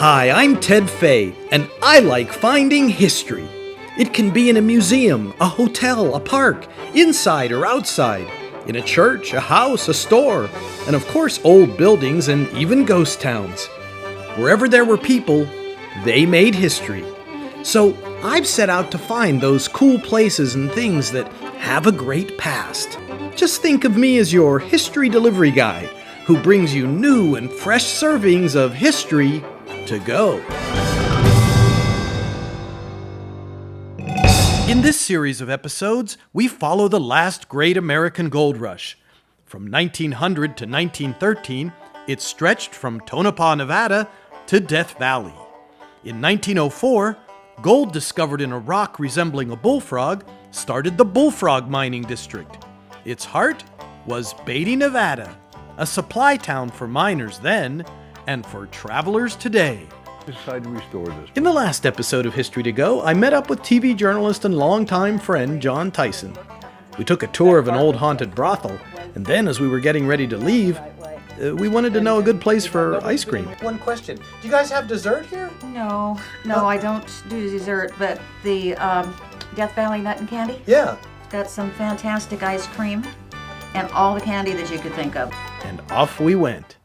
Hi, I'm Ted Faye, and I like finding history. It can be in a museum, a hotel, a park, inside or outside, in a church, a house, a store, and of course old buildings and even ghost towns. Wherever there were people, they made history. So I've set out to find those cool places and things that have a great past. Just think of me as your history delivery guy, who brings you new and fresh servings of history to go. In this series of episodes, we follow the last great American gold rush. From 1900 to 1913, it stretched from Tonopah, Nevada to Death Valley. In 1904, gold discovered in a rock resembling a bullfrog started the Bullfrog Mining District. Its heart was Beatty, Nevada, a supply town for miners then and for travelers today. Decided to restore this. In the last episode of History to Go, I met up with TV journalist and longtime friend John Tyson. We took a tour of an old haunted brothel, and then as we were getting ready to leave, we wanted to know a good place for ice cream. One question, do you guys have dessert here? No, I don't do dessert, but the Death Valley Nut and Candy? Yeah. It's got some fantastic ice cream and all the candy that you could think of. And off we went.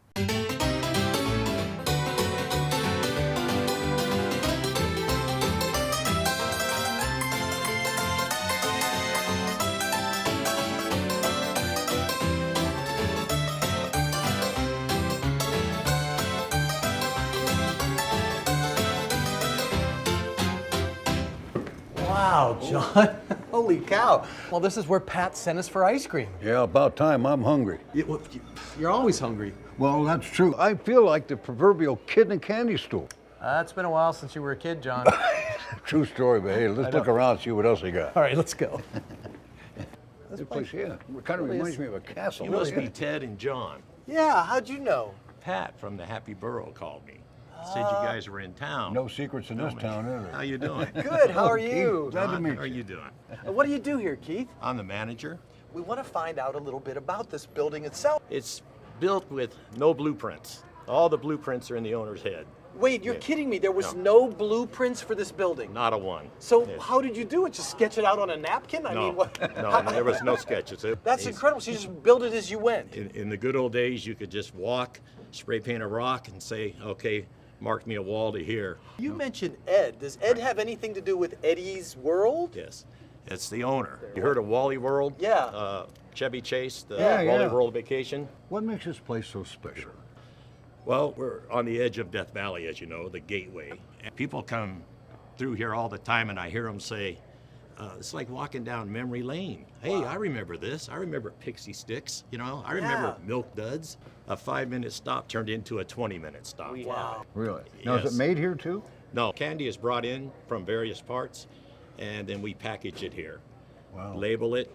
Wow, John. Holy cow. Well, this is where Pat sent us for ice cream. Yeah, about time. I'm hungry. You're always hungry. Well, that's true. I feel like the proverbial kid in a candy store. It's been a while since you were a kid, John. True story, but hey, let's look around and see what else they got. All right, let's go. This place, yeah, it kind of reminds me of a castle. You must be Ted and John. Yeah, how'd you know? Pat from the Happy Burro called me. Said you guys were in town. No secrets in this town, is there? How you doing? Good, how are you? Glad to John, meet how are you. you doing? What do you do here, Keith? I'm the manager. We want to find out a little bit about this building itself. It's built with no blueprints. All the blueprints are in the owner's head. Wait, you're Yeah. kidding me. There was No. no blueprints for this building. Not a one. So Yeah. how did you do it? Just sketch it out on a napkin? I No, mean, what? no, there was no sketches. That's incredible. So you just built it as you went. In the good old days, you could just walk, spray paint a rock, and say, okay, mark me a wall to here. You mentioned Ed. Does Ed have anything to do with Eddie's World? Yes, it's the owner. You heard of Wally World? Yeah. Chevy Chase, the Yeah, Wally yeah. World Vacation. What makes this place so special? Well, we're on the edge of Death Valley, as you know, the gateway. And people come through here all the time, and I hear them say, it's like walking down memory lane. Hey, I remember this. I remember Pixie Sticks, you know. I remember Yeah. Milk Duds. A 5-minute stop turned into a 20-minute stop. Wow. Really? Now, is Yes. it made here too? No, candy is brought in from various parts, and then we package it here. Wow. Label it,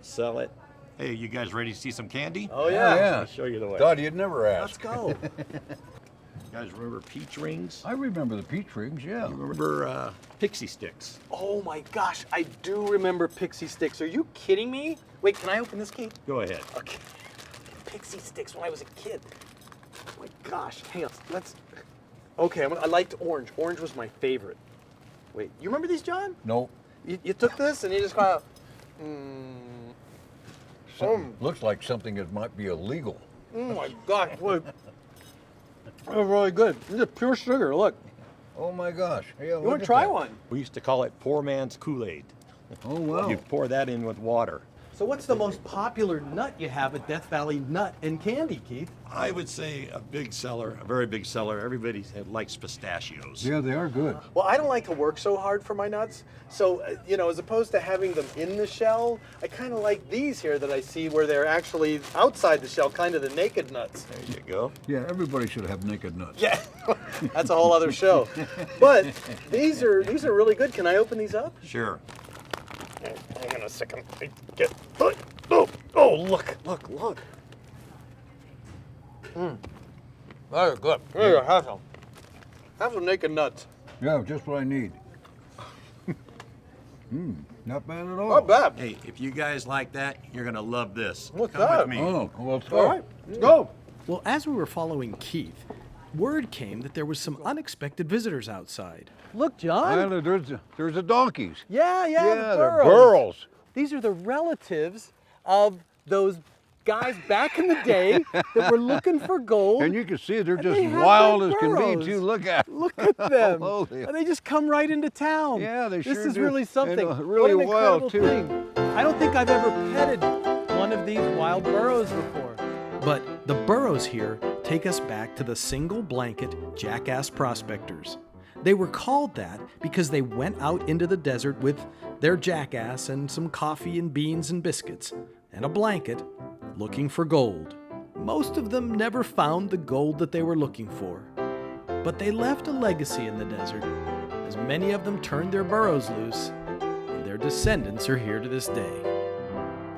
sell it. Hey, you guys ready to see some candy? Oh, I'll show you the way. Thought you'd never ask. Let's go. You guys remember peach rings? I remember the peach rings, yeah. Remember Pixie Sticks? Oh my gosh, I do remember Pixie Sticks. Are you kidding me? Wait, can I open this, Keith? Go ahead. Okay. Pixie Sticks when I was a kid. Oh my gosh, hang on. Let's. Okay, I liked orange. Orange was my favorite. Wait, you remember these, John? Nope. You took this and you just kind of. Looks like something that might be illegal. Oh my gosh, wait. They're really good. These are pure sugar. Look. Oh my gosh. Yeah, You want to try one? We used to call it poor man's Kool-Aid. Oh wow. You pour that in with water. So what's the most popular nut you have at Death Valley Nut and Candy, Keith? I would say a big seller, a very big seller. Everybody likes pistachios. Yeah, they are good. Well, I don't like to work so hard for my nuts. So, as opposed to having them in the shell, I kind of like these here that I see where they're actually outside the shell, kind of the naked nuts. There you go. Yeah, everybody should have naked nuts. Yeah, that's a whole other show. But these are really good. Can I open these up? Sure. Hang on a second. Oh, look. Very good. Here you go, have some. Have some naked nuts. Yeah, just what I need. Not bad at all. Not bad. Hey, if you guys like that, you're gonna love this. What's Come that? with me. Oh, well, let's go. All right, let's go. Well, as we were following Keith, word came that there was some unexpected visitors outside. Look, John. And there's the donkeys. Yeah, Yeah, the they're burros. burros. These are the relatives of those guys back in the day that were looking for gold. And you can see they're And just they have wild their as can burros. be, too. Look at Look at them. Holy. And they just come right into town. Yeah, they This sure is do. really something. And, really what an wild, incredible too. thing. I don't think I've ever petted one of these wild burros before. But the burros here take us back to the single blanket jackass prospectors. They were called that because they went out into the desert with their jackass and some coffee and beans and biscuits and a blanket looking for gold. Most of them never found the gold that they were looking for, but they left a legacy in the desert, as many of them turned their burros loose, and their descendants are here to this day.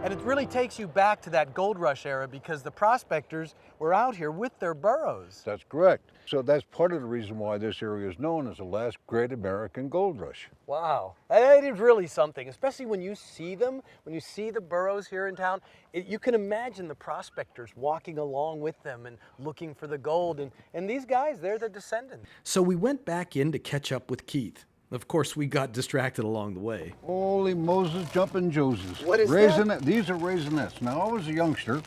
And it really takes you back to that gold rush era because the prospectors were out here with their burros. That's correct. So that's part of the reason why this area is known as the last great American gold rush. Wow, that is really something, especially when you see them, when you see the burros here in town. You can imagine the prospectors walking along with them and looking for the gold. And these guys, they're the descendants. So we went back in to catch up with Keith. Of course, we got distracted along the way. Holy Moses jumping Joses. What is that? These are raisinets. Now, I was a youngster.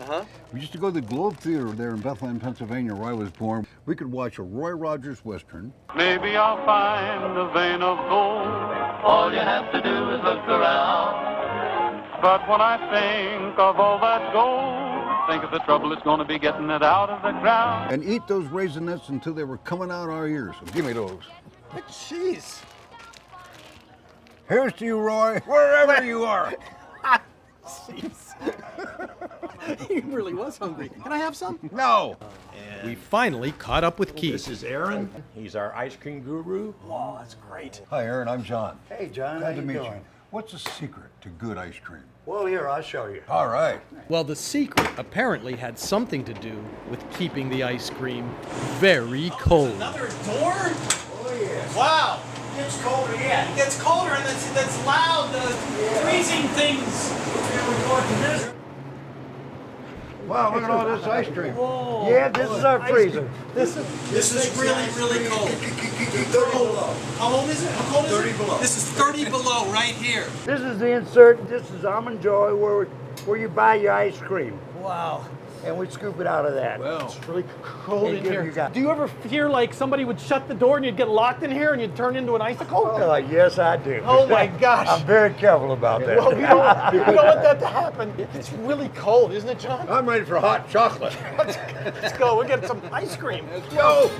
We used to go to the Globe Theater there in Bethlehem, Pennsylvania, where I was born. We could watch a Roy Rogers Western. Maybe I'll find a vein of gold. All you have to do is look around. But when I think of all that gold, think of the trouble it's going to be getting it out of the ground. And eat those raisinets until they were coming out our ears. So give me those. Jeez. Here's to you, Roy, wherever you are. He really was hungry. Can I have some? No. We finally caught up with Keith. This is Aaron. He's our ice cream guru. Oh, that's great. Hi, Aaron. I'm John. Hey, John, Glad how to you meet doing? you. What's the secret to good ice cream? Well, here, I'll show you. All right. Well, the secret apparently had something to do with keeping the ice cream very cold. Another door? Oh, yeah. Wow. It gets colder yet. It gets colder and that's loud, freezing things. Wow, look at all this ice cream. Whoa. Yeah, this is our freezer. This is really, really cold. 30 below. How old is it? How cold is 30 it? below. This is 30 below right here. This is the insert. This is Almond Joy, where you buy your ice cream. Wow. And we scoop it out of that. Well, It's really cold Hey, in give here. you got- Do you ever fear like somebody would shut the door and you'd get locked in here and you'd turn into an icicle? Yes, I do. Oh my gosh. I'm very careful about that. Well, we don't want that to happen. It's really cold, isn't it, John? I'm ready for hot chocolate. Let's go. We'll get some ice cream. Let's go.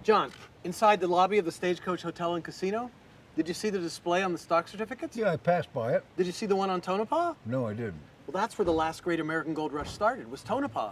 John, inside the lobby of the Stagecoach Hotel and Casino, did you see the display on the stock certificates? Yeah, I passed by it. Did you see the one on Tonopah? No, I didn't. Well, that's where the last great American gold rush started, was Tonopah.